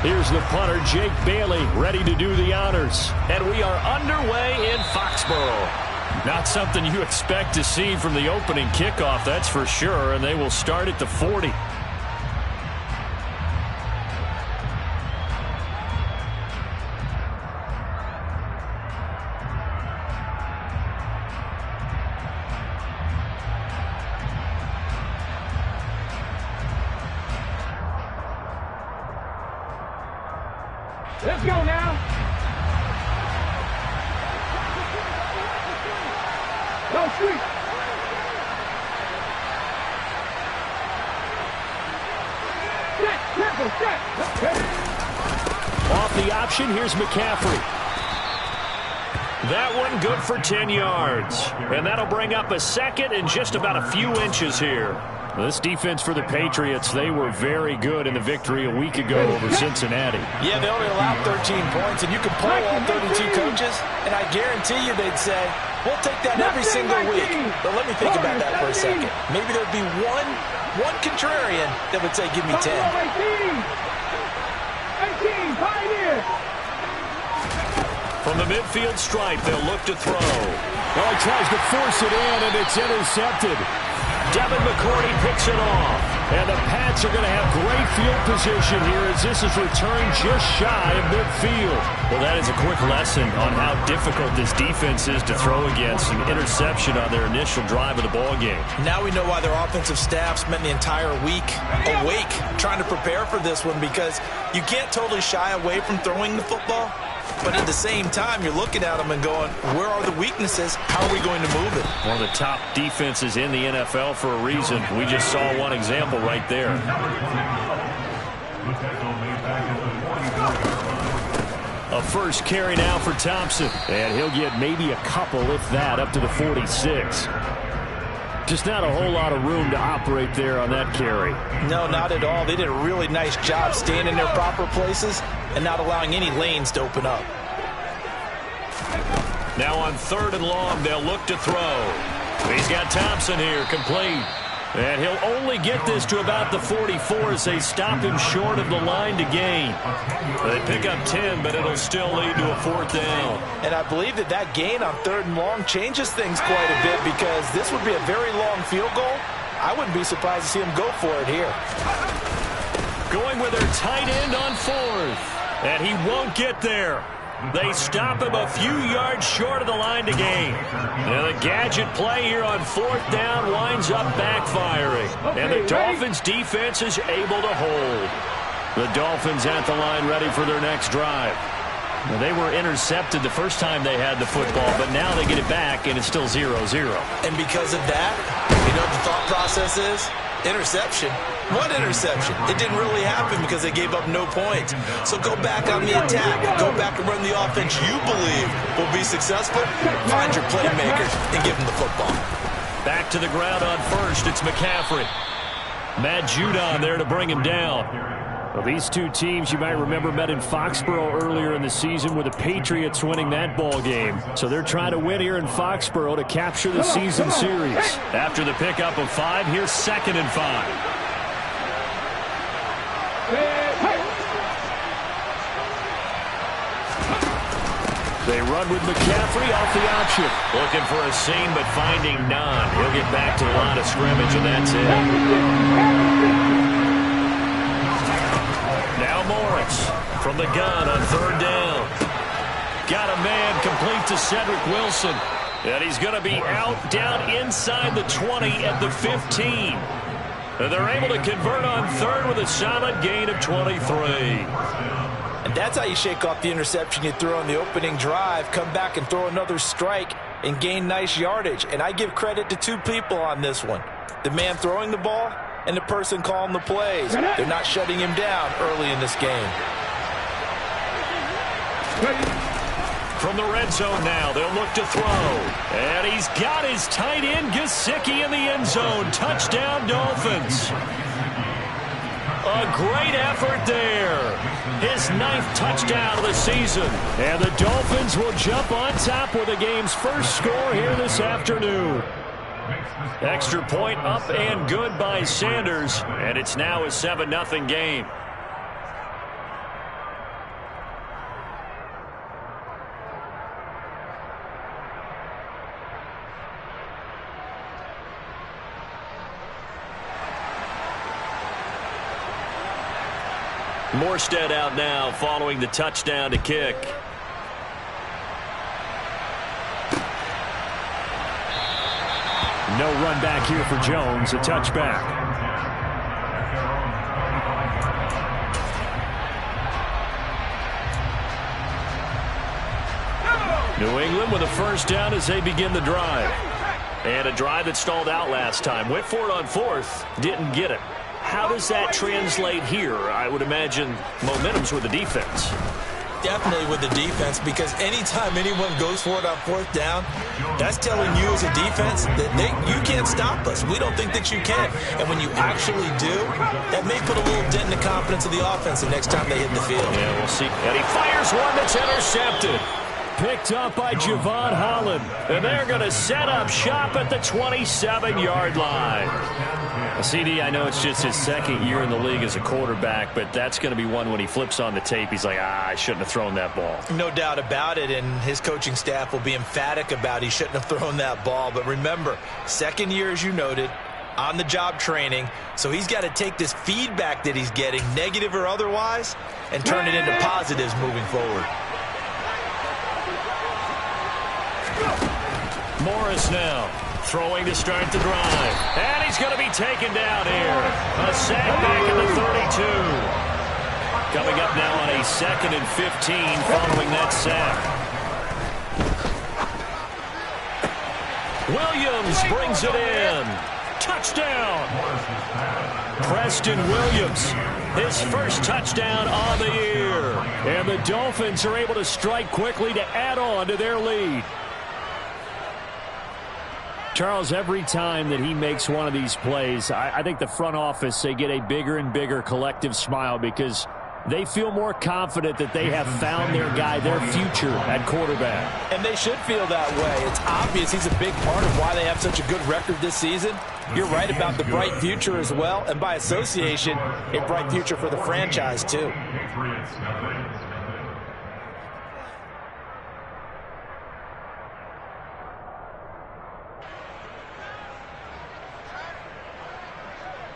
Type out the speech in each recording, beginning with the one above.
Here's the punter, Jake Bailey, ready to do the honors. And we are underway in Foxborough. Not something you expect to see from the opening kickoff, that's for sure, and they will start at the 40. Let's go now. Go street. Off the option, here's McCaffrey. That one good for 10 yards. And that'll bring up a second and just about a few inches here. This defense for the Patriots, they were very good in the victory a week ago over Cincinnati. Yeah, they only allowed 13 points, and you can poll all 32 coaches, and I guarantee you they'd say, we'll take that every single week. But let me think about that for a second. Maybe there'd be one contrarian that would say, give me 10. 18, pioneer. From the midfield stripe, they'll look to throw. Oh, he tries to force it in, and it's intercepted. Devin McCourty picks it off. And the Pats are going to have great field position here as this is returned just shy of midfield. Well, that is a quick lesson on how difficult this defense is to throw against. An interception on their initial drive of the ball game. Now we know why their offensive staff spent the entire week awake trying to prepare for this one, because you can't totally shy away from throwing the football. But at the same time, you're looking at them and going, where are the weaknesses? How are we going to move it? One of the top defenses in the NFL for a reason. We just saw one example right there. A first carry now for Thompson. And he'll get maybe a couple, if that, up to the 46. Just not a whole lot of room to operate there on that carry. No, not at all. They did a really nice job staying in their proper places and not allowing any lanes to open up. Now on 3rd and long, they'll look to throw. He's got Thompson here, complete. And he'll only get this to about the 44 as they stop him short of the line to gain. They pick up 10, but it'll still lead to a 4th down. And I believe that gain on 3rd and long changes things quite a bit, because this would be a very long field goal. I wouldn't be surprised to see him go for it here. Going with their tight end on 4th. And he won't get there. They stop him a few yards short of the line to gain. And the gadget play here on 4th down winds up backfiring. And the Dolphins defense is able to hold. The Dolphins at the line ready for their next drive. Well, they were intercepted the first time they had the football, but now they get it back, and it's still 0-0. And because of that, you know what the thought process is? Interception. What interception? It didn't really happen because they gave up no points. So go back on the attack. Go back and run the offense you believe will be successful. Find your playmakers and give them the football. Back to the ground on 1st. It's McCaffrey. Matt Judon there to bring him down. Well, these two teams, you might remember, met in Foxborough earlier in the season with the Patriots winning that ball game. So they're trying to win here in Foxborough to capture the season series. After the pickup of 5, here's 2nd and 5. They run with McCaffrey off the option. Looking for a seam, but finding none. He'll get back to the line of scrimmage, and that's it. Now Morris from the gun on 3rd down. Got a man complete to Cedric Wilson. And he's going to be out down inside the 20 at the 15. And they're able to convert on 3rd with a solid gain of 23. And that's how you shake off the interception you threw on the opening drive, come back and throw another strike and gain nice yardage. And I give credit to 2 people on this one. The man throwing the ball and the person calling the plays. They're not shutting him down early in this game. From the red zone now, they'll look to throw. And he's got his tight end, Gesicki, in the end zone. Touchdown, Dolphins. A great effort there. His 9th touchdown of the season. And the Dolphins will jump on top with the game's first score here this afternoon. Extra point up and good by Sanders. And it's now a 7-0 game. Morstead out now following the touchdown to kick. No run back here for Jones, a touchback. New England with a first down as they begin the drive. And a drive that stalled out last time. Went for it on fourth, didn't get it. How does that translate here? I would imagine momentum's with the defense. Definitely with the defense, because anytime anyone goes for it on fourth down, that's telling you as a defense that you can't stop us. We don't think that you can. And when you actually do, that may put a little dent in the confidence of the offense the next time they hit the field. Yeah, we'll see. And he fires one that's intercepted. Picked up by Javon Holland. And they're going to set up shop at the 27-yard line. CD, I know it's just his second year in the league as a quarterback, but that's going to be one when he flips on the tape. He's like, I shouldn't have thrown that ball. No doubt about it, and his coaching staff will be emphatic about he shouldn't have thrown that ball. But remember, second year, as you noted, on-the-job training, so he's got to take this feedback that he's getting, negative or otherwise, and turn it into positives moving forward. Morris now throwing to start the drive. And he's going to be taken down here. A sack back at the 32. Coming up now on a 2nd and 15 following that sack. Williams brings it in. Touchdown. Preston Williams, his first touchdown on the year. And the Dolphins are able to strike quickly to add on to their lead. Charles, every time that he makes one of these plays, I think the front office, they get a bigger and bigger collective smile because they feel more confident that they have found their guy, their future at quarterback. And they should feel that way. It's obvious he's a big part of why they have such a good record this season. You're right about the bright future as well, and by association, a bright future for the franchise too.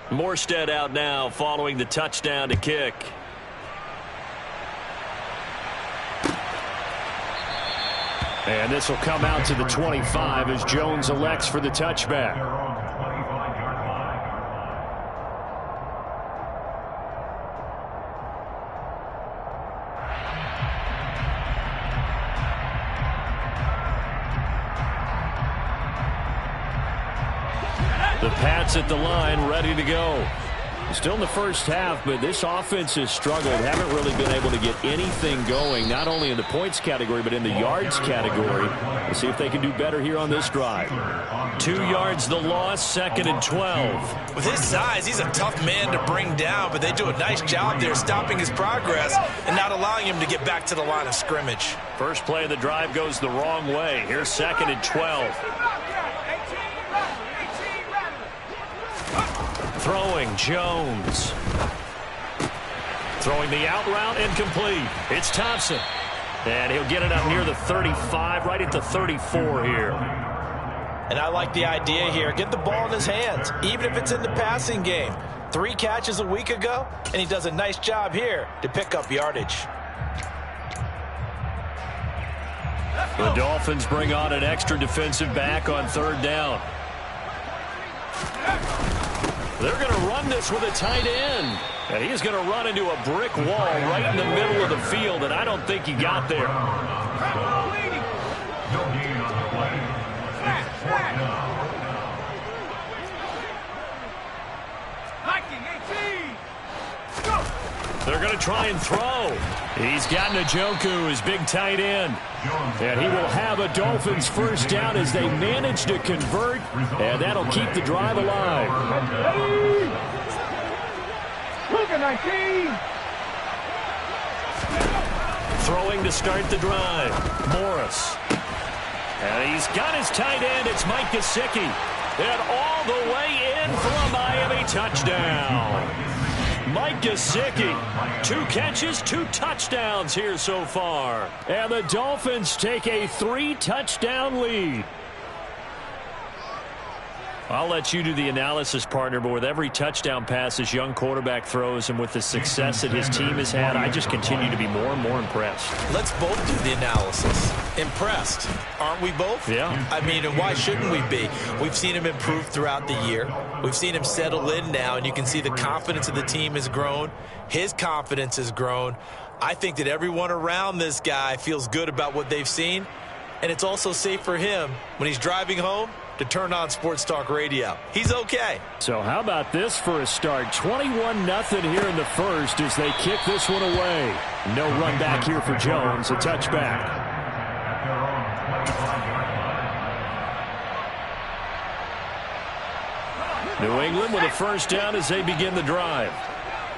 Morstead out now following the touchdown to kick. And this will come out to the 25 as Jones elects for the touchback. The Pats at the line, ready to go. Still in the first half, but this offense has struggled. Haven't really been able to get anything going, not only in the points category, but in the yards category. We'll see if they can do better here on this drive. 2 yards the loss, 2nd and 12. With his size, he's a tough man to bring down, but they do a nice job there stopping his progress and not allowing him to get back to the line of scrimmage. First play of the drive goes the wrong way. Here's 2nd and 12. Throwing, Jones. Throwing the out route, incomplete. It's Thompson. And he'll get it up near the 35, right at the 34 here. And I like the idea here. Get the ball in his hands, even if it's in the passing game. 3 catches a week ago, and he does a nice job here to pick up yardage. The Dolphins bring on an extra defensive back on 3rd down. They're going to run this with a tight end. And he's going to run into a brick wall right in the middle of the field, and I don't think he got there. They're going to try and throw. He's got Njoku, his big tight end. And he will have a Dolphins first down as they manage to convert, and that'll keep the drive alive. Look at 19. Throwing to start the drive. Morris. And he's got his tight end. It's Mike Gesicki. And all the way in for a Miami touchdown. Mike Gesicki, 2 catches, 2 touchdowns here so far. And the Dolphins take a 3-touchdown lead. I'll let you do the analysis, partner, but with every touchdown pass this young quarterback throws and with the success that his team has had, I just continue to be more and more impressed. Let's both do the analysis. Impressed, aren't we both? Yeah. I mean, and why shouldn't we be? We've seen him improve throughout the year. We've seen him settle in now, and you can see the confidence of the team has grown. His confidence has grown. I think that everyone around this guy feels good about what they've seen, and it's also safe for him when he's driving home to turn on Sports Talk Radio. He's okay. So how about this for a start? 21-0 here in the first as they kick this one away. No run back here for Jones. A touchback. New England with a first down as they begin the drive.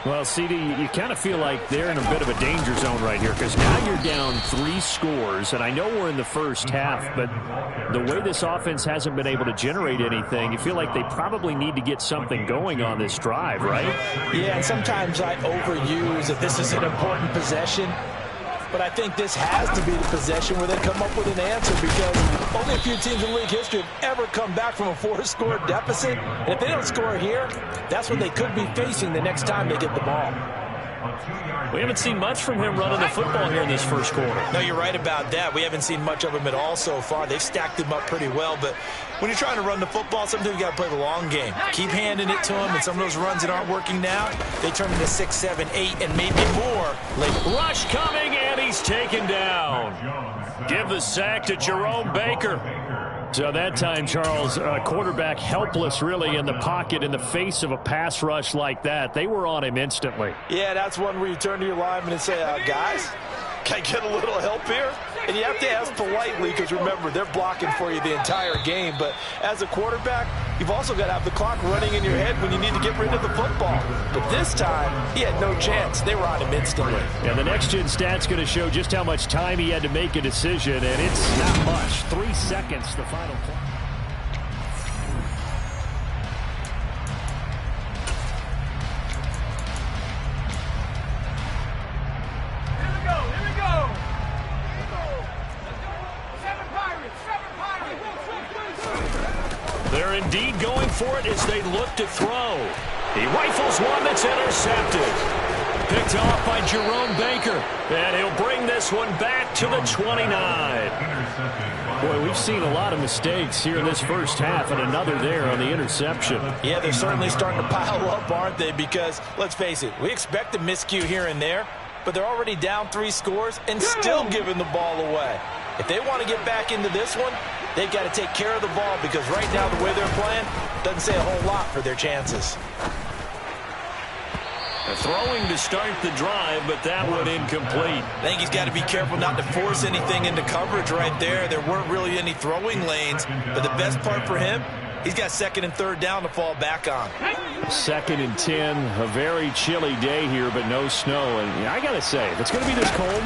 Well, CD, you kind of feel like they're in a bit of a danger zone right here because now you're down 3 scores, and I know we're in the first half, but the way this offense hasn't been able to generate anything, you feel like they probably need to get something going on this drive, right? Yeah, and sometimes I overuse if this is an important possession. But I think this has to be the possession where they come up with an answer because only a few teams in league history have ever come back from a 4-score deficit. And if they don't score here, that's what they could be facing the next time they get the ball. We haven't seen much from him running the football here in this first quarter. No, you're right about that. We haven't seen much of him at all so far. They've stacked him up pretty well, but when you're trying to run the football, sometimes you got to play the long game. Keep handing it to him, and some of those runs that aren't working now, they turn into 6, 7, 8, and maybe more late. Rush coming, and he's taken down. Give the sack to Jerome Baker. So that time, Charles, quarterback helpless really in the pocket in the face of a pass rush like that. They were on him instantly. Yeah, that's one where you turn to your lineman and say, guys, can I get a little help here? And you have to ask politely because, remember, they're blocking for you the entire game. But as a quarterback, you've also got to have the clock running in your head when you need to get rid of the football. But this time, he had no chance. They were on him instantly. And the next-gen stat's going to show just how much time he had to make a decision, and it's not much. 3 seconds, the final clock. They're indeed going for it as they look to throw. He rifles one that's intercepted. Picked off by Jerome Baker. And he'll bring this one back to the 29. Boy, we've seen a lot of mistakes here in this first half, and another there on the interception. Yeah, they're certainly starting to pile up, aren't they? Because, let's face it, we expect a miscue here and there, but they're already down 3 scores and still giving the ball away. If they want to get back into this one, they've got to take care of the ball because right now the way they're playing doesn't say a whole lot for their chances. Throwing to start the drive, but that one incomplete. I think he's got to be careful not to force anything into coverage right there. There weren't really any throwing lanes, but the best part for him, he's got 2nd and 3rd down to fall back on. 2nd and 10, a very chilly day here, but no snow. And I got to say, if it's going to be this cold,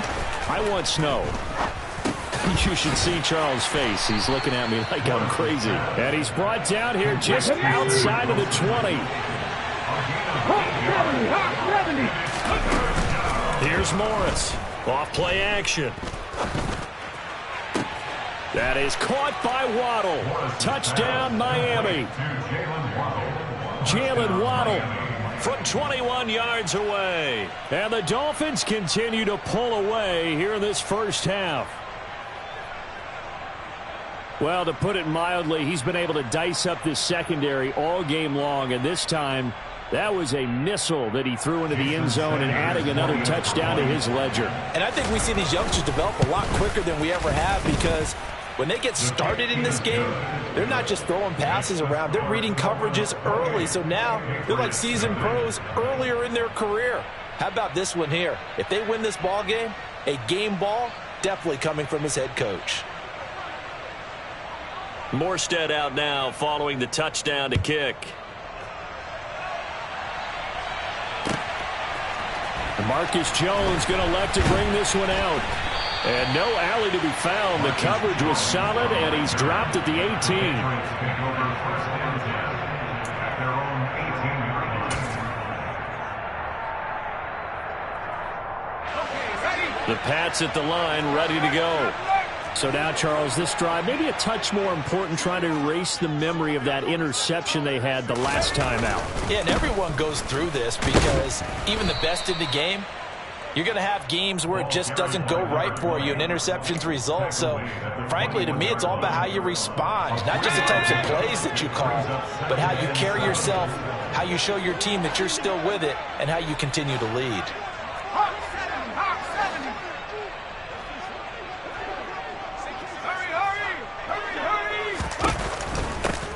I want snow. You should see Charles' face. He's looking at me like I'm crazy. And he's brought down here just outside of the 20. Here's Morris. Off play action. That is caught by Waddle. Touchdown, Miami. Jalen Waddle from 21 yards away. And the Dolphins continue to pull away here in this first half. Well, to put it mildly, he's been able to dice up this secondary all game long, and this time that was a missile that he threw into the end zone and adding another touchdown to his ledger. And I think we see these youngsters develop a lot quicker than we ever have because when they get started in this game, they're not just throwing passes around. They're reading coverages early. So now they're like seasoned pros earlier in their career. How about this one here? If they win this ball game, a game ball definitely coming from his head coach. Morstead out now following the touchdown to kick. Marcus Jones going to elect to bring this one out. And no alley to be found. The coverage was solid, and he's dropped at the 18. The Pats at the line, ready to go. So now, Charles, this drive maybe a touch more important, trying to erase the memory of that interception they had the last time out. Yeah, and everyone goes through this because even the best in the game, you're going to have games where it just doesn't go right for you and interceptions result. So, frankly, to me, it's all about how you respond, not just the types of plays that you call, but how you carry yourself, how you show your team that you're still with it, and how you continue to lead.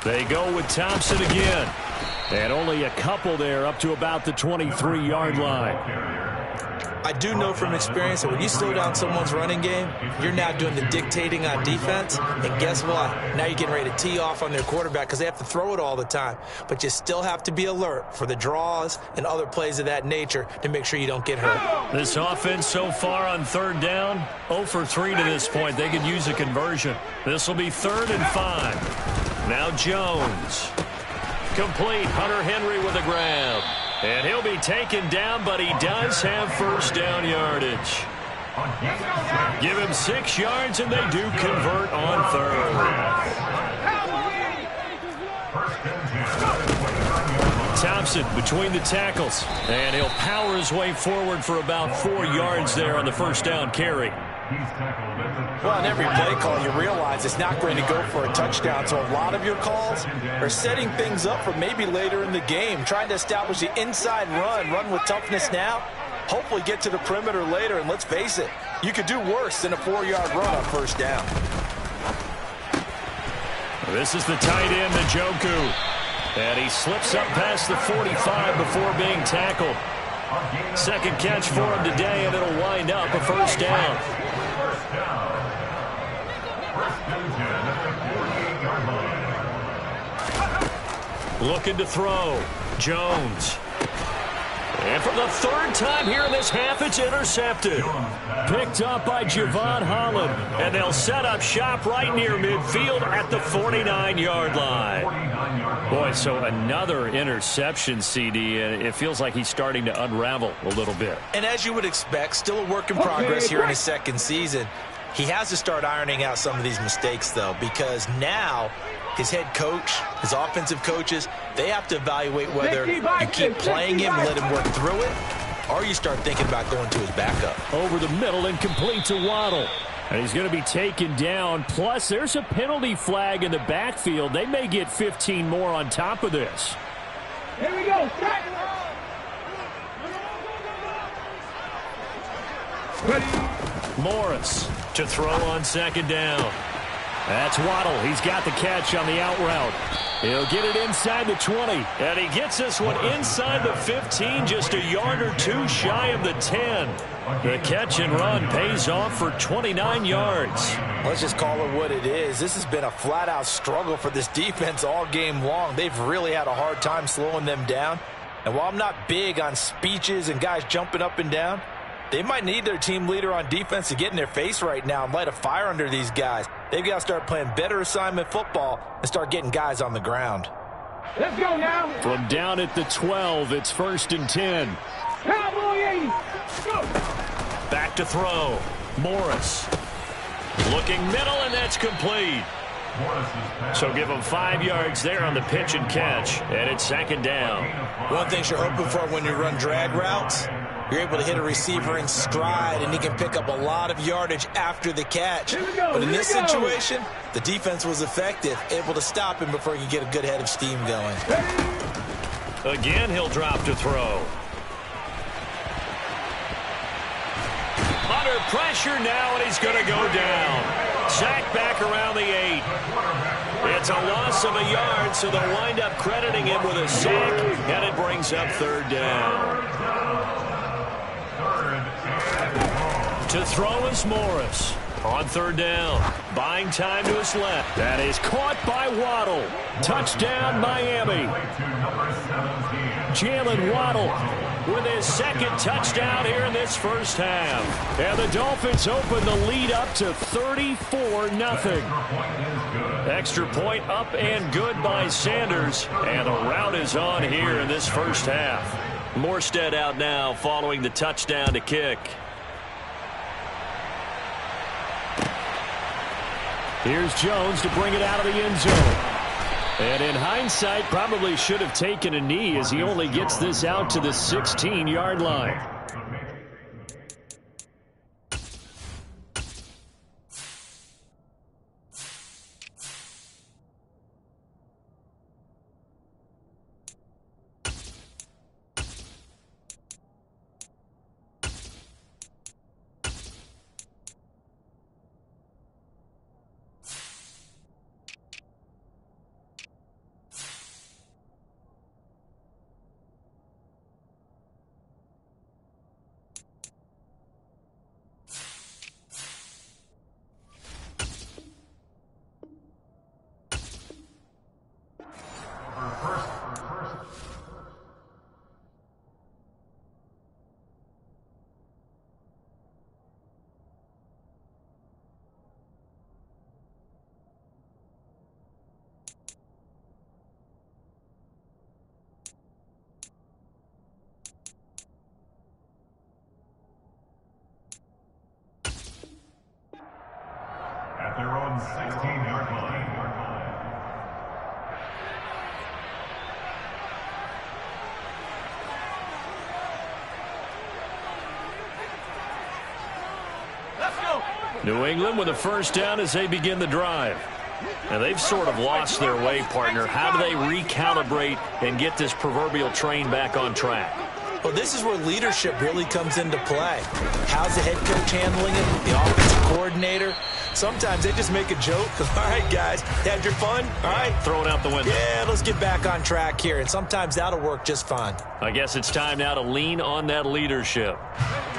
They go with Thompson again. And only a couple there up to about the 23-yard line. I do know from experience that when you slow down someone's running game, you're now doing the dictating on defense. And guess what? Now you're getting ready to tee off on their quarterback because they have to throw it all the time. But you still have to be alert for the draws and other plays of that nature to make sure you don't get hurt. This offense so far on third down, 0 for 3 to this point. They could use a conversion. This will be 3rd and 5. Now Jones. Complete. Hunter Henry with a grab. And he'll be taken down, but he does have first down yardage. Give him 6 yards, and they do convert on 3rd. Thompson between the tackles. And he'll power his way forward for about 4 yards there on the first down carry. Well, on every play call, you realize it's not going to go for a touchdown. So a lot of your calls are setting things up for maybe later in the game, trying to establish the inside run with toughness now, hopefully get to the perimeter later. And let's face it, you could do worse than a 4-yard run on first down. This is the tight end, Njoku. And he slips up past the 45 before being tackled. Second catch for him today, and it'll wind up a first down. Looking to throw. Jones. And for the 3rd time here in this half, it's intercepted. Picked up by Javon Holland. And they'll set up shop right near midfield at the 49-yard line. Boy, so another interception, CD, and it feels like he's starting to unravel a little bit. And as you would expect, still a work in progress here in his second season. He has to start ironing out some of these mistakes, though, because now his head coach, his offensive coaches, they have to evaluate whether you keep playing him and let him work through it, or you start thinking about going to his backup. Over the middle and complete to Waddle. And he's going to be taken down. Plus, there's a penalty flag in the backfield. They may get 15 more on top of this. Here we go. Morris to throw on 2nd down. That's Waddle. He's got the catch on the out route. He'll get it inside the 20. And he gets this one inside the 15, just a yard or 2 shy of the 10. The catch and run pays off for 29 yards. Let's just call it what it is. This has been a flat-out struggle for this defense all game long. They've really had a hard time slowing them down. And while I'm not big on speeches and guys jumping up and down, they might need their team leader on defense to get in their face right now and light a fire under these guys. They've got to start playing better assignment football and start getting guys on the ground. Let's go now. From down at the 12, it's 1st and 10. Cowboy 80. Go. Back to throw. Morris. Looking middle, and that's complete. So give them 5 yards there on the pitch and catch. And it's 2nd down. One thing you're hoping for when you run drag routes, you're able to hit a receiver in stride, and he can pick up a lot of yardage after the catch. But in this situation, the defense was effective, able to stop him before he could get a good head of steam going. Again, he'll drop to throw. Under pressure now, and he's going to go down. Sacked back around the 8. It's a loss of a yard, so they'll wind up crediting him with a sack, and it brings up 3rd down. To throw is Morris. On 3rd down. Buying time to his left. That is caught by Waddle. Touchdown, Miami. Jalen Waddle with his 2nd touchdown here in this first half. And the Dolphins open the lead up to 34-0. Extra point up and good by Sanders. And the rout is on here in this first half. Morstead out now following the touchdown to kick. Here's Jones to bring it out of the end zone. And in hindsight, probably should have taken a knee as he only gets this out to the 16-yard line. At their own 16-yard line. New England with a first down as they begin the drive. And they've sort of lost their way, partner. How do they recalibrate and get this proverbial train back on track? Well, this is where leadership really comes into play. How's the head coach handling it? The offensive coordinator? Sometimes they just make a joke. All right, guys, had your fun? All right. Throw it out the window. Yeah, let's get back on track here. And sometimes that'll work just fine. I guess it's time now to lean on that leadership.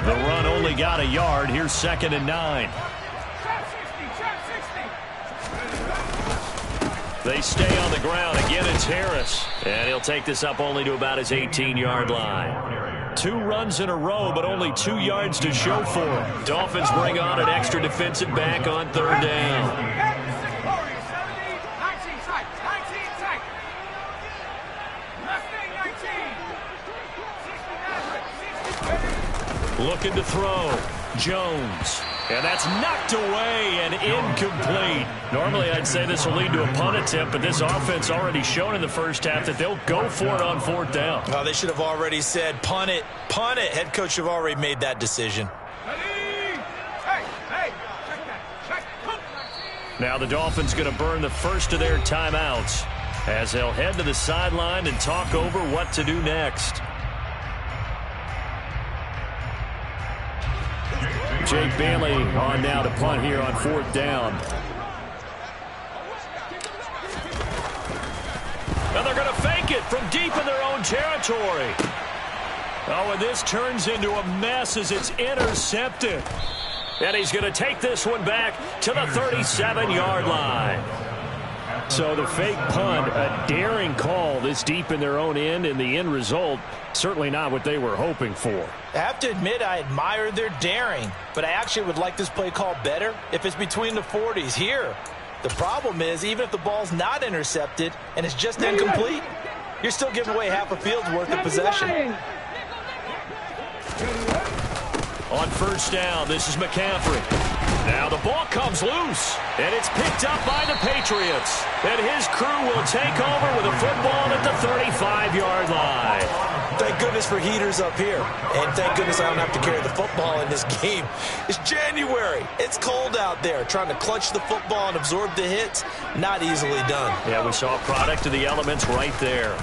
The run only got a yard. Here's 2nd and 9. They stay on the ground. Again, it's Harris. And he'll take this up only to about his 18-yard line. 2 runs in a row, but only 2 yards to show for it. Dolphins bring on an extra defensive back on 3rd down. Looking to throw. Jones. And that's knocked away and incomplete. Normally, I'd say this will lead to a punt attempt, but this offense already shown in the first half that they'll go for it on 4th down. Oh, they should have already said, punt it, punt it. Head coach have already made that decision. Now the Dolphins going to burn the first of their timeouts as they'll head to the sideline and talk over what to do next. Jake Bailey on now to punt here on 4th down. And they're going to fake it from deep in their own territory. Oh, and this turns into a mess as it's intercepted. And he's going to take this one back to the 37-yard line. So the fake punt, a daring call this deep in their own end, and the end result, certainly not what they were hoping for. I have to admit I admire their daring, but I actually would like this play called better if it's between the 40s here. The problem is, even if the ball's not intercepted and it's just incomplete, you're still giving away half a field's worth of possession. On 1st down, this is McCaffrey. Now the ball comes loose, and it's picked up by the Patriots. And his crew will take over with a football at the 35-yard line. Thank goodness for heaters up here. And thank goodness I don't have to carry the football in this game. It's January. It's cold out there. Trying to clutch the football and absorb the hits, not easily done. Yeah, we saw a product of the elements right there.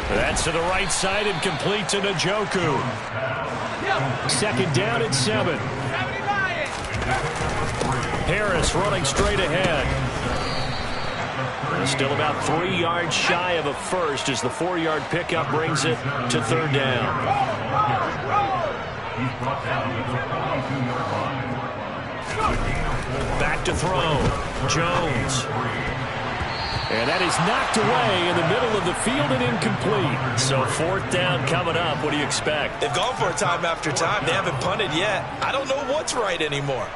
That's to the right side and complete to Njoku. 2nd down at 7. Harris running straight ahead. Still about 3 yards shy of a first as the 4-yard pickup brings it to 3rd down. Back to throw. Jones. And that is knocked away in the middle of the field and incomplete. So 4th down coming up. What do you expect? They've gone for it time after time. They haven't punted yet. I don't know what's right anymore.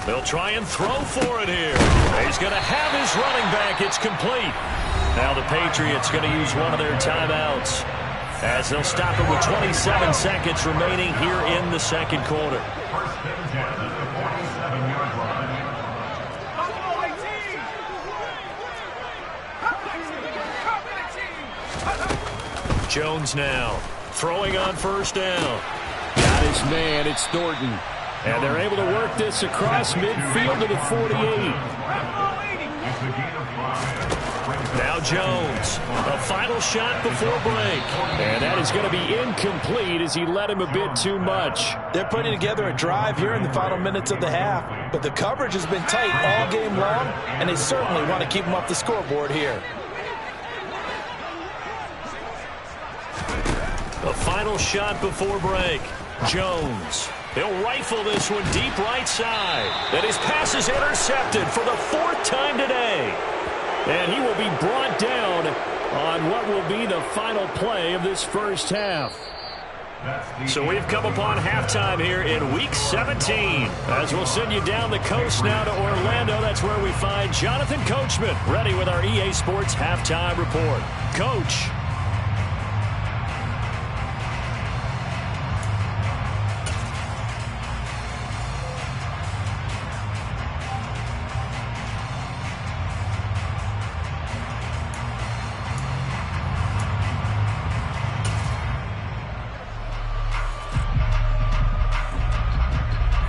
They'll try and throw for it here. He's going to have his running back. It's complete. Now the Patriots going to use one of their timeouts as they'll stop it with 27 seconds remaining here in the second quarter. First and 10 at the 47-yard line. Jones now throwing on first down. Got his man. It's Thornton. And they're able to work this across midfield to the 48. Now Jones, a final shot before break. And that is going to be incomplete as he led him a bit too much. They're putting together a drive here in the final minutes of the half, but the coverage has been tight all game long, and they certainly want to keep them off the scoreboard here. The final shot before break. Jones. He'll rifle this one deep right side. And his pass is intercepted for the fourth time today. And he will be brought down on what will be the final play of this first half. So we've come upon halftime here in Week 17. As we'll send you down the coast now to Orlando. That's where we find Jonathan Coachman ready with our EA Sports Halftime Report. Coach.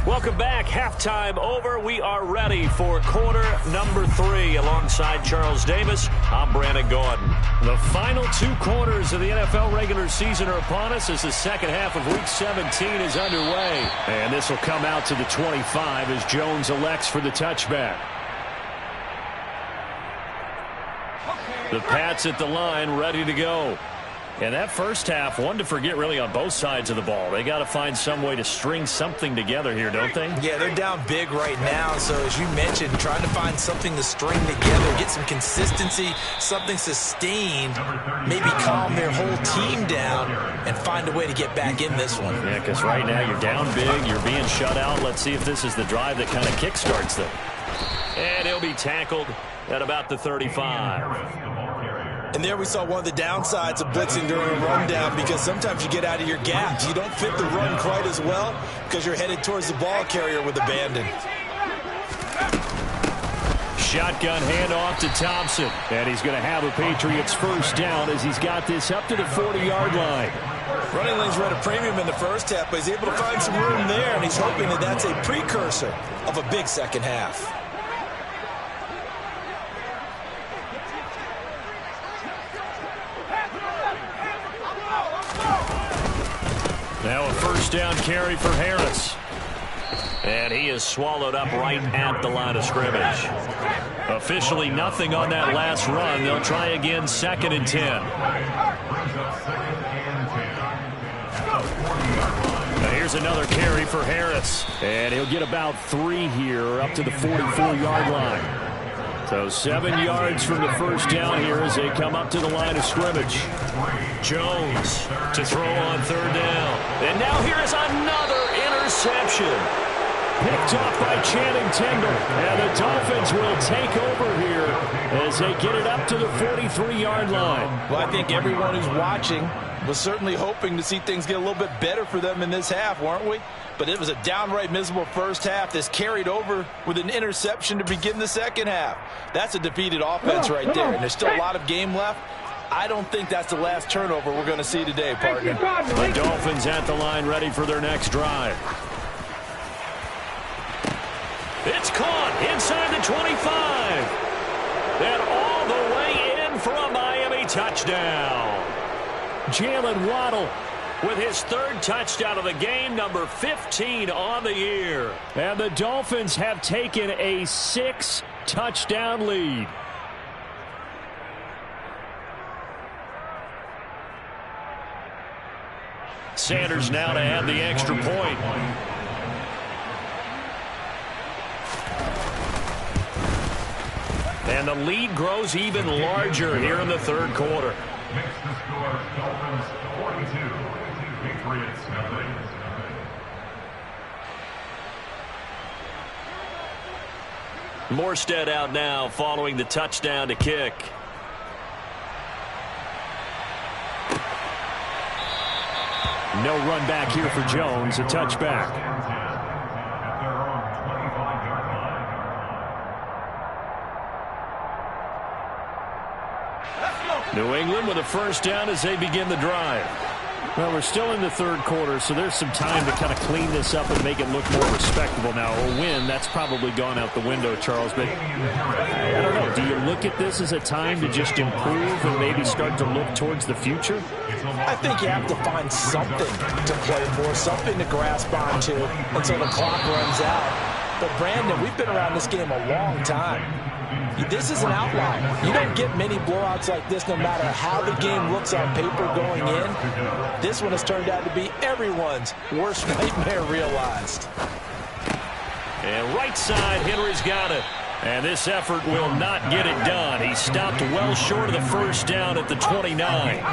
Welcome back. Halftime over. We are ready for quarter number 3. Alongside Charles Davis, I'm Brandon Gordon. The final 2 quarters of the NFL regular season are upon us as the second half of Week 17 is underway. And this will come out to the 25 as Jones elects for the touchback. The Pats at the line, ready to go. And that first half, one to forget really on both sides of the ball. They got to find some way to string something together here, don't they? Yeah, they're down big right now. So as you mentioned, trying to find something to string together, get some consistency, something sustained, maybe calm their whole team down and find a way to get back in this one. Yeah, because right now you're down big, you're being shut out. Let's see if this is the drive that kind of kickstarts them. And he'll be tackled at about the 35. And there we saw one of the downsides of blitzing during a rundown, because sometimes you get out of your gaps. You don't fit the run quite as well because you're headed towards the ball carrier with abandon. Shotgun handoff to Thompson. And he's going to have a Patriots first down as he's got this up to the 40-yard line. Running lanes were at a premium in the first half, but he's able to find some room there, and he's hoping that that's a precursor of a big second half. Now a first down carry for Harris. And he is swallowed up right at the line of scrimmage. Officially nothing on that last run. They'll try again, 2nd and 10. Now here's another carry for Harris. And he'll get about 3 here up to the 44-yard line. So 7 yards from the first down here as they come up to the line of scrimmage. Jones to throw on 3rd down. And now here is another interception. Picked off by Channing Tindall. And the Dolphins will take over here as they get it up to the 43-yard line. Well, I think everyone who's watching was certainly hoping to see things get a little bit better for them in this half, weren't we? But it was a downright miserable first half. This carried over with an interception to begin the second half. That's a defeated offense right there, and there's still a lot of game left. I don't think that's the last turnover we're going to see today, partner. The Dolphins at the line ready for their next drive. It's caught inside the 25. And all the way in for a Miami touchdown. Jalen Waddle with his 3rd touchdown of the game, number 15 on the year. And the Dolphins have taken a 6-touchdown lead. Sanders now to add the extra point. And the lead grows even larger here in the 3rd quarter. Makes the score Dolphins 42, Patriots nothing. Morstead out now following the touchdown to kick. No run back here for Jones, a touchback. New England with a first down as they begin the drive. Well, we're still in the third quarter, so there's some time to kind of clean this up and make it look more respectable now. A win, that's probably gone out the window, Charles. But I don't know. Do you look at this as a time to just improve and maybe start to look towards the future? I think you have to find something to play for, something to grasp onto until the clock runs out. But, Brandon, we've been around this game a long time. This is an outlier. You don't get many blowouts like this no matter how the game looks on paper going in. This one has turned out to be everyone's worst nightmare realized. And right side, Henry's got it. And this effort will not get it done. He stopped well short of the first down at the 29.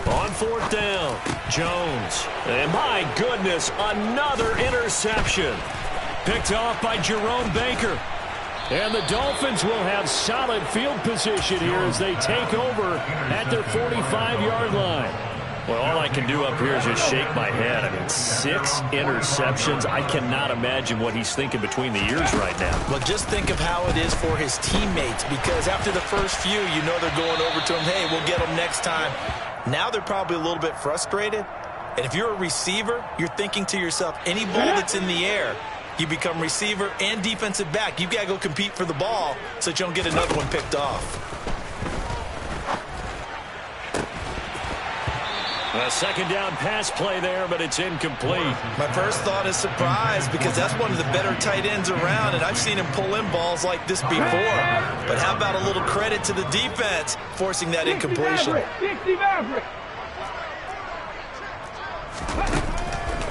On fourth down, Jones. And my goodness, another interception. Picked off by Jerome Baker. And the Dolphins will have solid field position here as they take over at their 45-yard line. Well, all I can do up here is just shake my head. I mean, 6 interceptions. I cannot imagine what he's thinking between the ears right now. Well, just think of how it is for his teammates, because after the first few, you know they're going over to him, hey, we'll get them next time. Now they're probably a little bit frustrated. And if you're a receiver, you're thinking to yourself, any ball that's in the air, you become receiver and defensive back. You've got to go compete for the ball so that you don't get another one picked off. A second down pass play there, but it's incomplete. My first thought is surprise, because that's one of the better tight ends around, and I've seen him pull in balls like this before. But how about a little credit to the defense forcing that incompletion?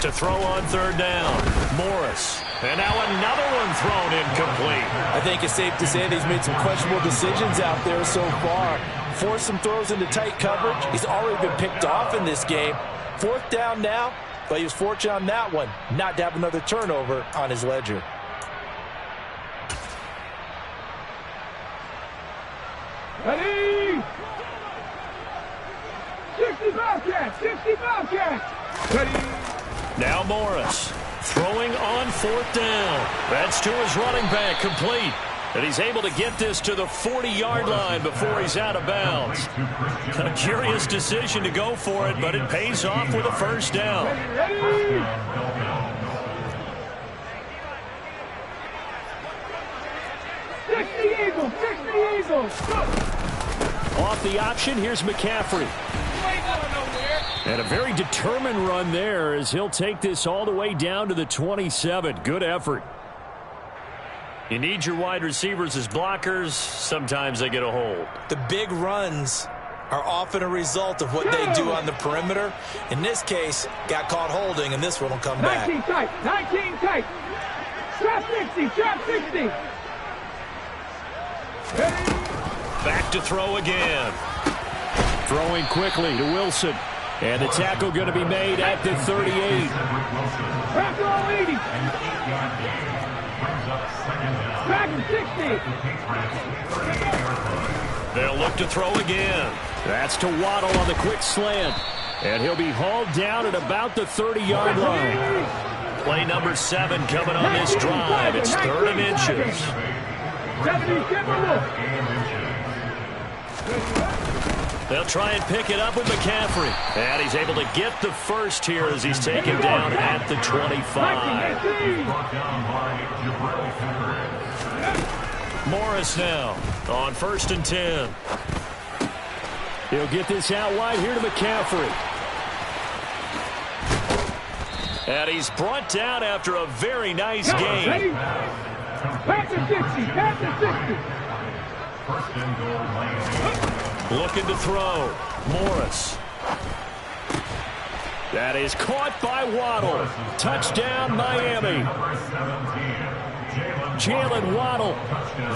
To throw on third down, Morris. And now another one thrown incomplete. I think it's safe to say that he's made some questionable decisions out there so far. Forced some throws into tight coverage. He's already been picked off in this game. Fourth down now, but he was fortunate on that one not to have another turnover on his ledger. Ready? 60 Bobcats! 60 Bobcats! Ready? Now Morris throwing on fourth down. That's to his running back, complete. And he's able to get this to the 40-yard line before he's out of bounds. A curious decision to go for it, but it pays off with a first down. Ready? Eagles! 60 Eagles! Off the option, here's McCaffrey. And a very determined run there as he'll take this all the way down to the 27. Good effort. You need your wide receivers as blockers. Sometimes they get a hold. The big runs are often a result of what they do on the perimeter. In this case, got caught holding, and this one will come back. 19 tight! 19 tight! Trap 60! Trap 60! Ready? Back to throw again. Throwing quickly to Wilson. And the tackle going to be made at the 38. Back row 80! Back to 60! They'll look to throw again. That's to Waddle on the quick slant. And he'll be hauled down at about the 30-yard line. Play number 7 coming on this drive. It's 3rd and inches. 70, They'll try and pick it up with McCaffrey. And he's able to get the first here as he's taken down at the 25. Morris now on 1st and 10. He'll get this out wide here to McCaffrey. And he's brought down after a very nice game. Back to 60! Back to 60! Looking to throw. Morris. That is caught by Waddle. Touchdown, Miami. Jalen Waddle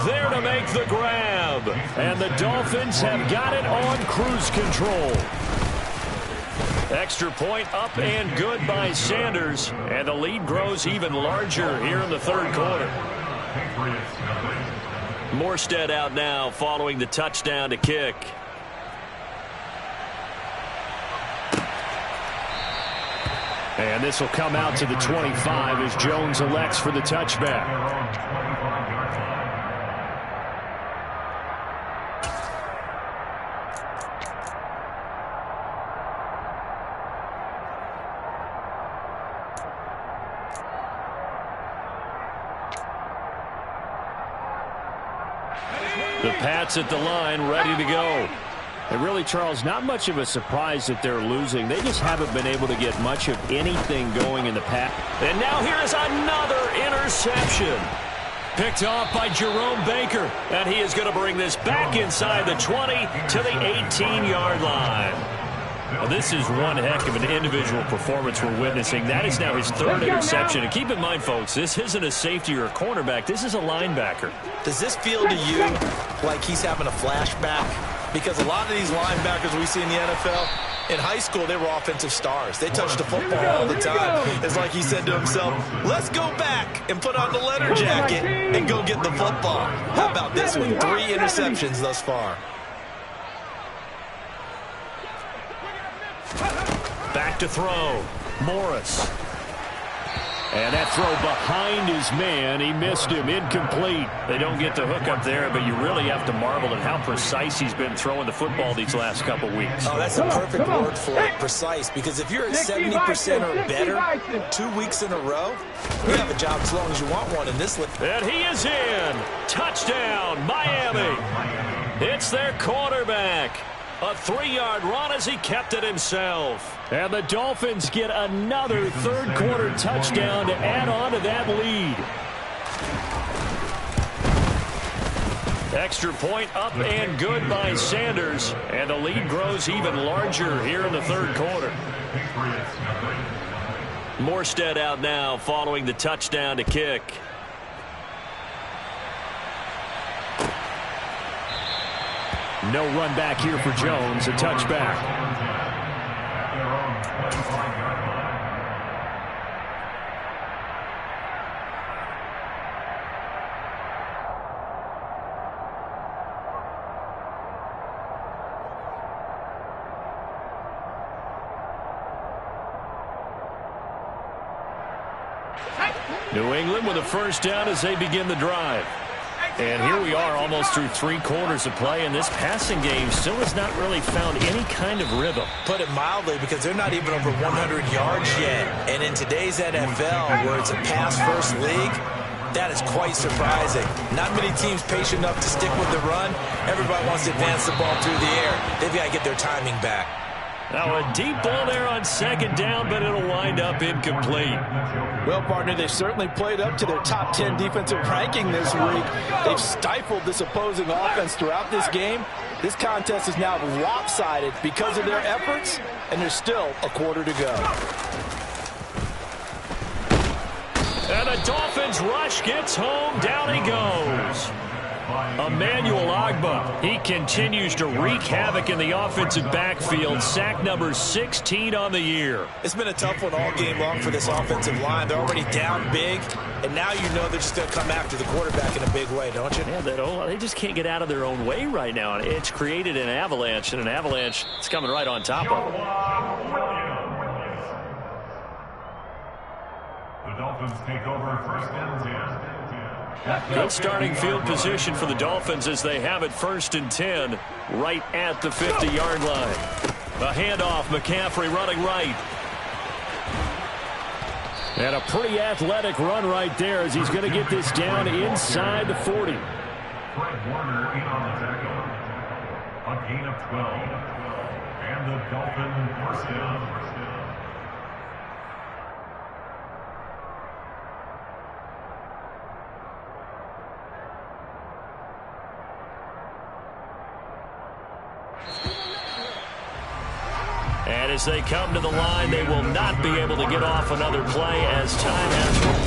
there to make the grab. grab. And the Dolphins have got it on cruise control. Extra point up and good by Sanders. And the lead grows even larger here in the third quarter. Morstead out now following the touchdown to kick. And this will come out to the 25 as Jones elects for the touchback. The Pats at the line, ready to go. And really, Charles, not much of a surprise that they're losing. They just haven't been able to get much of anything going in the pass. And now here is another interception. Picked off by Jerome Baker. And he is going to bring this back inside the 20 to the 18-yard line. Well, this is one heck of an individual performance we're witnessing. That is now his third interception. And keep in mind, folks, this isn't a safety or a cornerback. This is a linebacker. Does this feel to you like he's having a flashback? Because a lot of these linebackers we see in the NFL, in high school, they were offensive stars. They touched the football all the time. It's like he said to himself, let's go back and put on the leather jacket and go get the football. How about this one? 3 interceptions thus far. Back to throw. Morris. And that throw behind his man. He missed him. Incomplete. They don't get the hook up there, but you really have to marvel at how precise he's been throwing the football these last couple weeks. Oh, that's a perfect word for it, precise. Because if you're at 70% or better 2 weeks in a row, you have a job as long as you want one in this league. And he is in. Touchdown, Miami. It's their quarterback. A 3-yard run as he kept it himself. And the Dolphins get another third quarter touchdown to add on to that lead. Extra point up and good by Sanders. And the lead grows even larger here in the third quarter. Morstead out now following the touchdown to kick. No run back here for Jones. A touchback. New England with a first down as they begin the drive. And here we are almost through 3 quarters of play, and this passing game still has not really found any kind of rhythm. Put it mildly, because they're not even over 100 yards yet. And in today's NFL, where it's a pass-first league, that is quite surprising. Not many teams patient enough to stick with the run. Everybody wants to advance the ball through the air. They've got to get their timing back. Now a deep ball there on second down, but it'll wind up incomplete. Well, partner, they've certainly played up to their top 10 defensive ranking this week. They've stifled this opposing offense throughout this game. This contest is now lopsided because of their efforts, and there's still a quarter to go. And the Dolphins rush gets home. Down he goes. Emmanuel Ogbah, he continues to wreak havoc in the offensive backfield. Sack number 16 on the year. It's been a tough one all game long for this offensive line. They're already down big, and now you know they're just going to come after the quarterback in a big way, don't you? Yeah, they just can't get out of their own way right now. It's created an avalanche, and an avalanche is coming right on top of them. The Dolphins take over first and 10. Good starting field position for the Dolphins as they have it 1st and 10 right at the 50-yard line. A handoff, McCaffrey running right. And a pretty athletic run right there as he's going to get this down inside the 40. Fred Warner in on the tackle. A gain of 12. And the Dolphin first down. And as they come to the line, they will not be able to get off another play as time has run.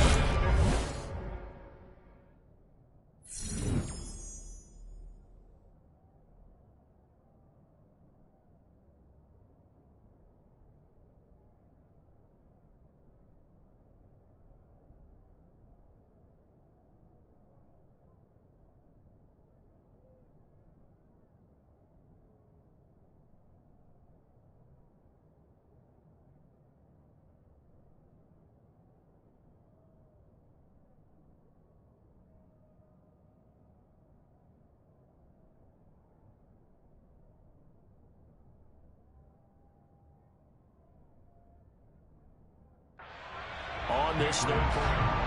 this third quarter.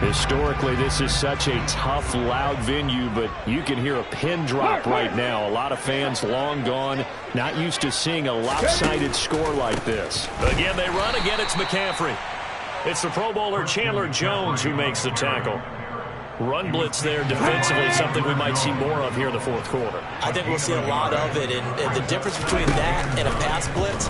Historically, this is such a tough, loud venue, but you can hear a pin drop right now. A lot of fans long gone, not used to seeing a lopsided score like this. Again, they run. Again, it's McCaffrey. It's the Pro Bowler Chandler Jones who makes the tackle. Run blitz there defensively, something we might see more of here in the fourth quarter. I think we'll see a lot of it, and the difference between that and a pass blitz,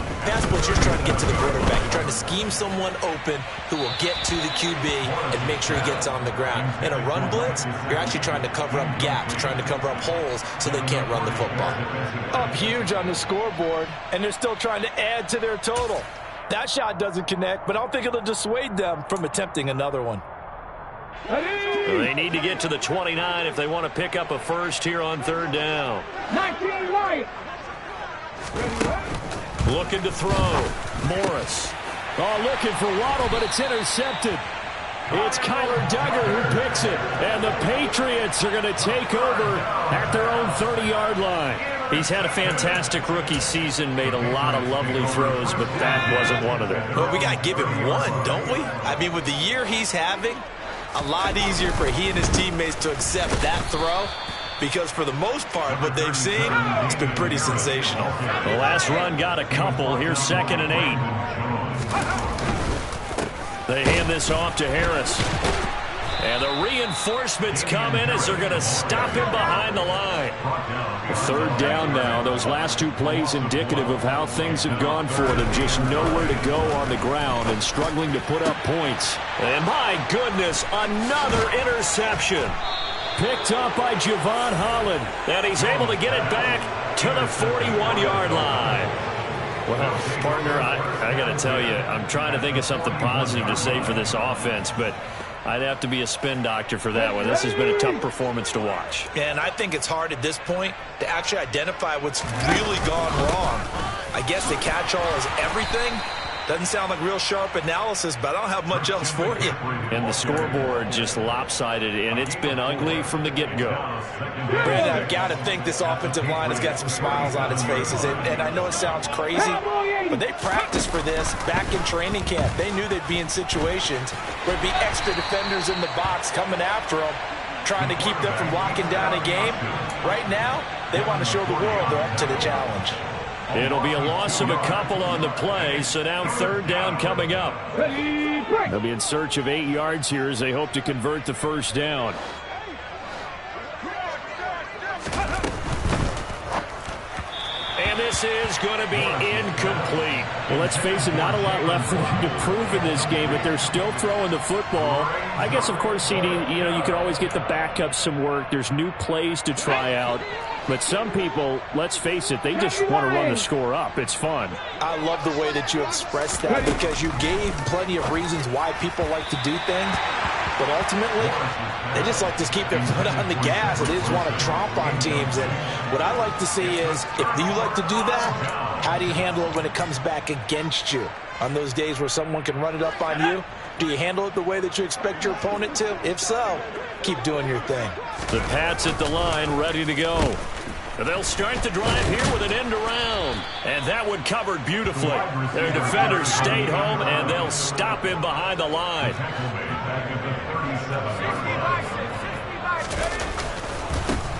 you're trying to get to the quarterback. You're trying to scheme someone open who will get to the QB and make sure he gets on the ground. In a run blitz, you're actually trying to cover up gaps, trying to cover up holes so they can't run the football. Up huge on the scoreboard, and they're still trying to add to their total. That shot doesn't connect, but I don't think it'll dissuade them from attempting another one. They need to get to the 29 if they want to pick up a first here on third down. 19 right. Looking to throw. Morris. Oh, looking for Waddle, but it's intercepted. It's Kyler Duggar who picks it. And the Patriots are going to take over at their own 30-yard line. He's had a fantastic rookie season, made a lot of lovely throws, but that wasn't one of them. Well, we got to give him one, don't we? I mean, with the year he's having, a lot easier for he and his teammates to accept that throw because for the most part, what they've seen, it's been pretty sensational. The last run got a couple. Here's 2nd and 8. They hand this off to Harris. And the reinforcements come in as they're going to stop him behind the line. Third down now. Those last two plays indicative of how things have gone for them. Just nowhere to go on the ground and struggling to put up points. And my goodness, another interception. Picked up by Javon Holland. And he's able to get it back to the 41-yard line. Well, partner, I got to tell you, I'm trying to think of something positive to say for this offense, but I'd have to be a spin doctor for that one. This has been a tough performance to watch. And I think it's hard at this point to actually identify what's really gone wrong. I guess the catch-all is everything. Doesn't sound like real sharp analysis, but I don't have much else for you. And the scoreboard just lopsided, and it's been ugly from the get-go. Brandon, I've got to think this offensive line has got some smiles on its faces. And I know it sounds crazy, but they practiced for this back in training camp. They knew they'd be in situations where there'd be extra defenders in the box coming after them, trying to keep them from locking down a game. Right now, they want to show the world they're up to the challenge. It'll be a loss of a couple on the play, so now third down coming up. They'll be in search of 8 yards here as they hope to convert the first down. And this is going to be incomplete. Well, let's face it, not a lot left for them to prove in this game, but they're still throwing the football. I guess, of course, CD, you could always get the backups some work. There's new plays to try out. But some people, let's face it, they just want to run the score up. It's fun. I love the way that you expressed that because you gave plenty of reasons why people like to do things. But ultimately, they just like to keep their foot on the gas. And they just want to tromp on teams. And what I like to see is, if you like to do that, how do you handle it when it comes back against you? On those days where someone can run it up on you, do you handle it the way that you expect your opponent to? If so, keep doing your thing. The Pats at the line, ready to go. They'll start the drive here with an end around. And that one covered beautifully. Their defenders stayed home, and they'll stop him behind the line.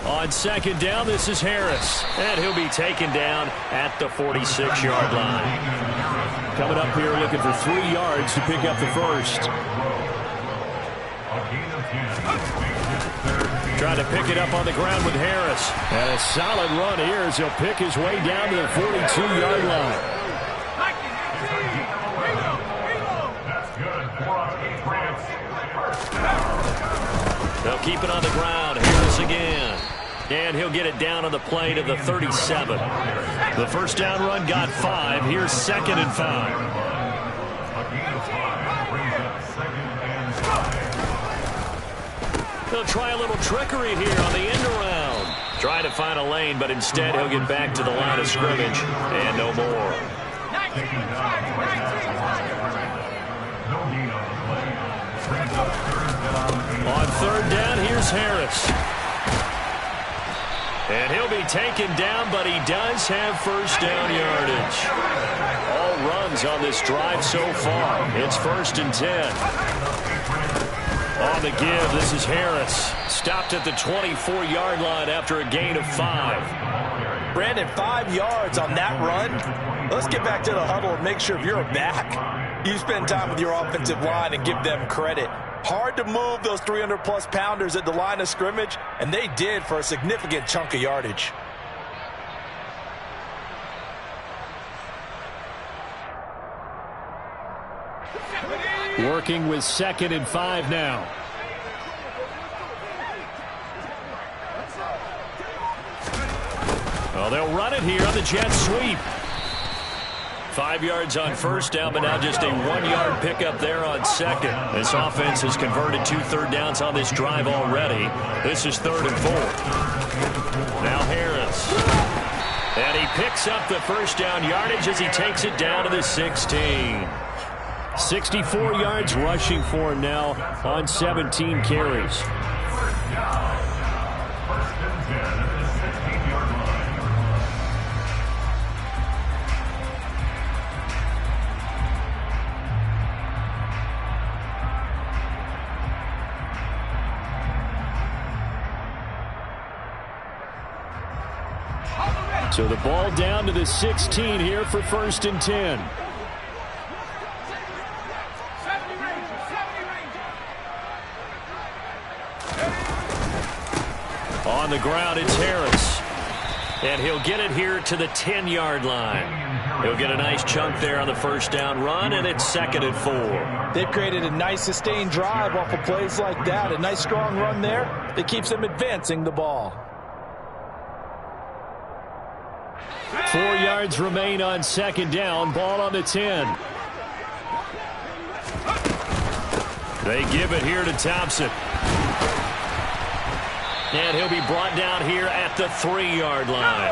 On second down, this is Harris. And he'll be taken down at the 46-yard line. Coming up here looking for 3 yards to pick up the first. Trying to pick it up on the ground with Harris. And a solid run here as he'll pick his way down to the 42-yard line. They'll keep it on the ground. Harris again. And he'll get it down on the play to the 37. The first down run got 5. Here's 2nd and 5. He'll try a little trickery here on the end around. Trying to find a lane, but instead he'll get back to the line of scrimmage. And no more. taken down. No gain on the play. Brings up third down. On third down, here's Harris. And he'll be taken down, but he does have first down yardage. All runs on this drive so far. It's 1st and 10. On the give, this is Harris. Stopped at the 24-yard line after a gain of 5. Brandon, 5 yards on that run. Let's get back to the huddle and make sure if you're back, you spend time with your offensive line and give them credit. Hard to move those 300-plus pounders at the line of scrimmage, and they did for a significant chunk of yardage. Working with 2nd and 5 now. Well, they'll run it here on the jet sweep. 5 yards on first down, but now just a 1-yard pickup there on 2nd. This offense has converted 2 third downs on this drive already. This is 3rd and 4. Now Harris. And he picks up the first down yardage as he takes it down to the 16. 64 yards rushing for him now on 17 carries. So the ball down to the 16 here for 1st and 10. On the ground, it's Harris. And he'll get it here to the 10-yard line. He'll get a nice chunk there on the first down run, and it's 2nd and 4. They've created a nice sustained drive off of plays like that. A nice strong run there that keeps them advancing the ball. 4 yards remain on 2nd down. Ball on the 10. They give it here to Thompson. And he'll be brought down here at the 3-yard line.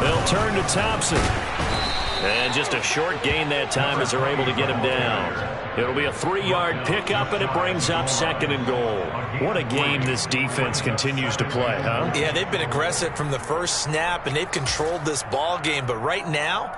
They'll turn to Thompson. And just a short gain that time as they're able to get him down. It'll be a 3-yard pickup, and it brings up 2nd and goal. What a game this defense continues to play, huh? Yeah, they've been aggressive from the first snap, and they've controlled this ball game. But right now,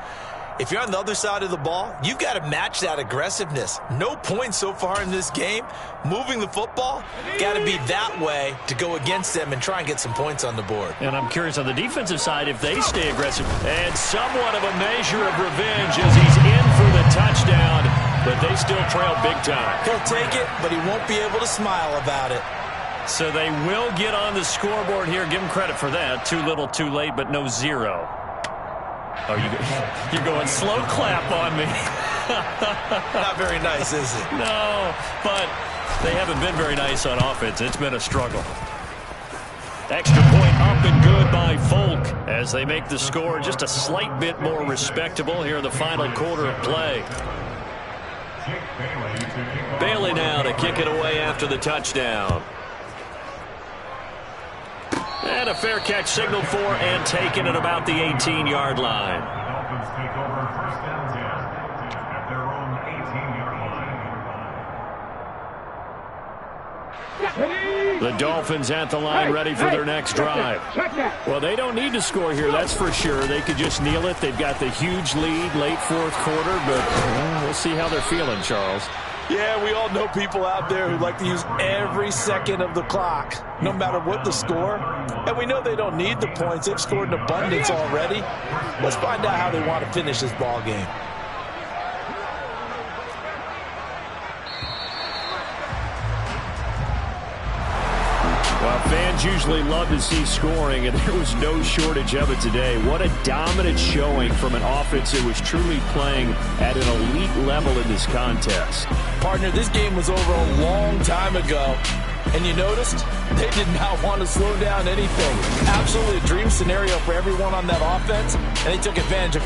if you're on the other side of the ball, you've got to match that aggressiveness. No points so far in this game. Moving the football, got to be that way to go against them and try and get some points on the board. And I'm curious on the defensive side if they stay aggressive. And somewhat of a measure of revenge as he's in for the touchdown, but they still trail big time. He'll take it, but he won't be able to smile about it. So they will get on the scoreboard here. Give them credit for that. Too little, too late, but no 0. Oh, you're going slow clap on me. Not very nice, is it? No, but they haven't been very nice on offense. It's been a struggle. Extra point up and good by Folk as they make the score just a slight bit more respectable here in the final quarter of play. Bailey now to kick it away after the touchdown. And a fair catch signaled for and taken at about the 18-yard line. The Dolphins take over 1st and 10 at their own 18-yard line. The Dolphins at the line, ready for their next drive. Well, they don't need to score here, that's for sure. They could just kneel it. They've got the huge lead late 4th quarter, but we'll see how they're feeling, Charles. Yeah, we all know people out there who like to use every second of the clock, no matter what the score. And we know they don't need the points. They've scored in abundance already. Let's find out how they want to finish this ball game. Well, fans usually love to see scoring, and there was no shortage of it today. What a dominant showing from an offense that was truly playing at an elite level in this contest. Partner, this game was over a long time ago, and you noticed they did not want to slow down anything. Absolutely a dream scenario for everyone on that offense, and they took advantage of